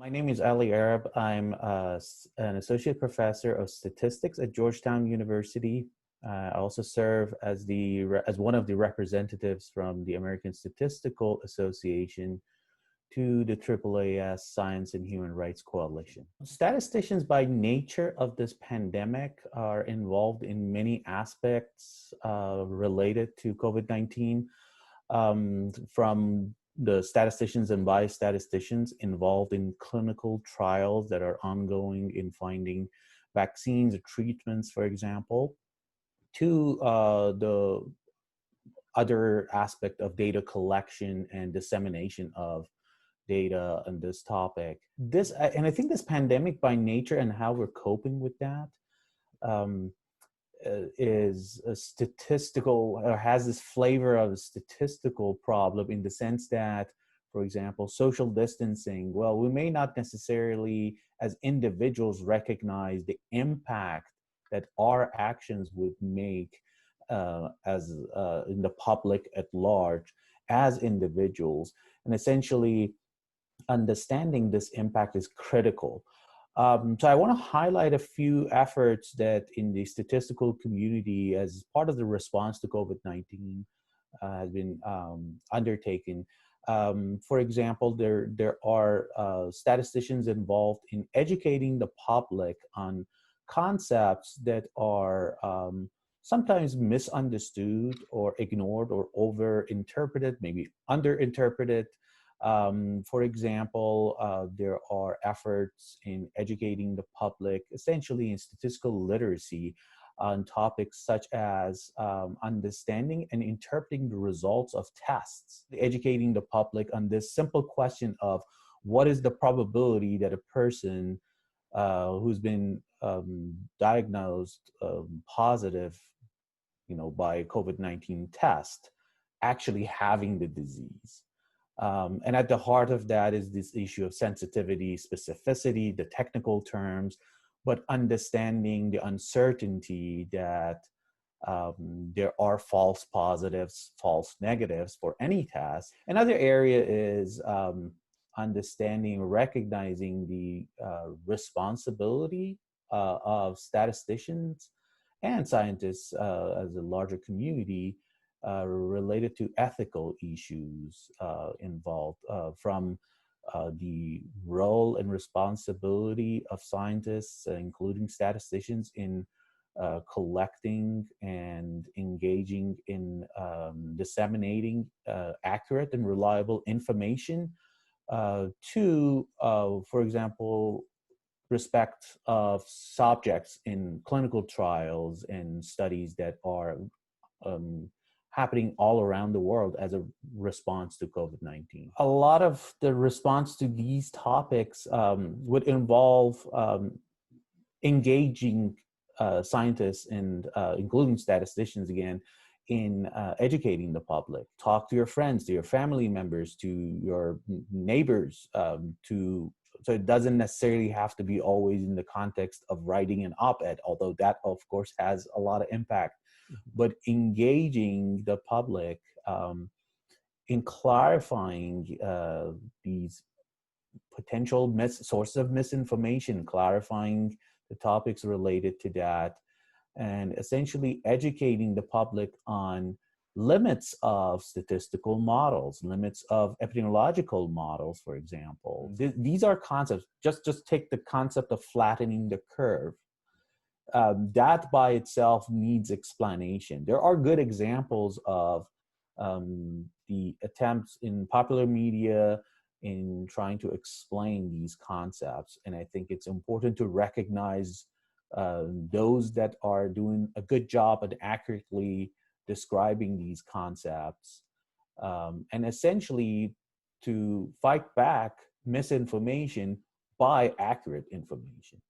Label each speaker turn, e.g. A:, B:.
A: My name is Ali Arab. I'm an associate professor of statistics at Georgetown University. I also serve as one of the representatives from the American Statistical Association to the AAAS Science and Human Rights Coalition. Statisticians, by nature of this pandemic, are involved in many aspects related to COVID-19, from the statisticians and biostatisticians involved in clinical trials that are ongoing in finding vaccines or treatments, for example, to the other aspect of data collection and dissemination of data on this topic. And I think this pandemic by nature and how we're coping with that is a statistical, or has this flavor of a statistical problem, in the sense that, for example, social distancing, well, we may not necessarily as individuals recognize the impact that our actions would make in the public at large as individuals. And essentially understanding this impact is critical. So I want to highlight a few efforts that in the statistical community as part of the response to COVID-19 has been undertaken. For example, there are statisticians involved in educating the public on concepts that are sometimes misunderstood or ignored or over-interpreted, maybe under-interpreted. For example, there are efforts in educating the public, essentially in statistical literacy, on topics such as understanding and interpreting the results of tests, educating the public on this simple question of what is the probability that a person who's been diagnosed positive, by COVID-19 test, actually having the disease. And at the heart of that is this issue of sensitivity, specificity, the technical terms, but understanding the uncertainty that there are false positives, false negatives for any test. Another area is understanding, recognizing the responsibility of statisticians and scientists as a larger community related to ethical issues involved, from the role and responsibility of scientists, including statisticians, in collecting and engaging in disseminating accurate and reliable information, to, for example, respect of subjects in clinical trials and studies that are happening all around the world as a response to COVID-19. A lot of the response to these topics would involve engaging scientists and including statisticians again in educating the public. Talk to your friends, to your family members, to your neighbors, so it doesn't necessarily have to be always in the context of writing an op-ed, although that of course has a lot of impact. But engaging the public in clarifying these potential sources of misinformation, clarifying the topics related to that, and essentially educating the public on limits of statistical models, limits of epidemiological models, for example. These are concepts. Just take the concept of flattening the curve. That by itself needs explanation. There are good examples of the attempts in popular media in trying to explain these concepts. And I think it's important to recognize those that are doing a good job at accurately describing these concepts, and essentially to fight back misinformation by accurate information.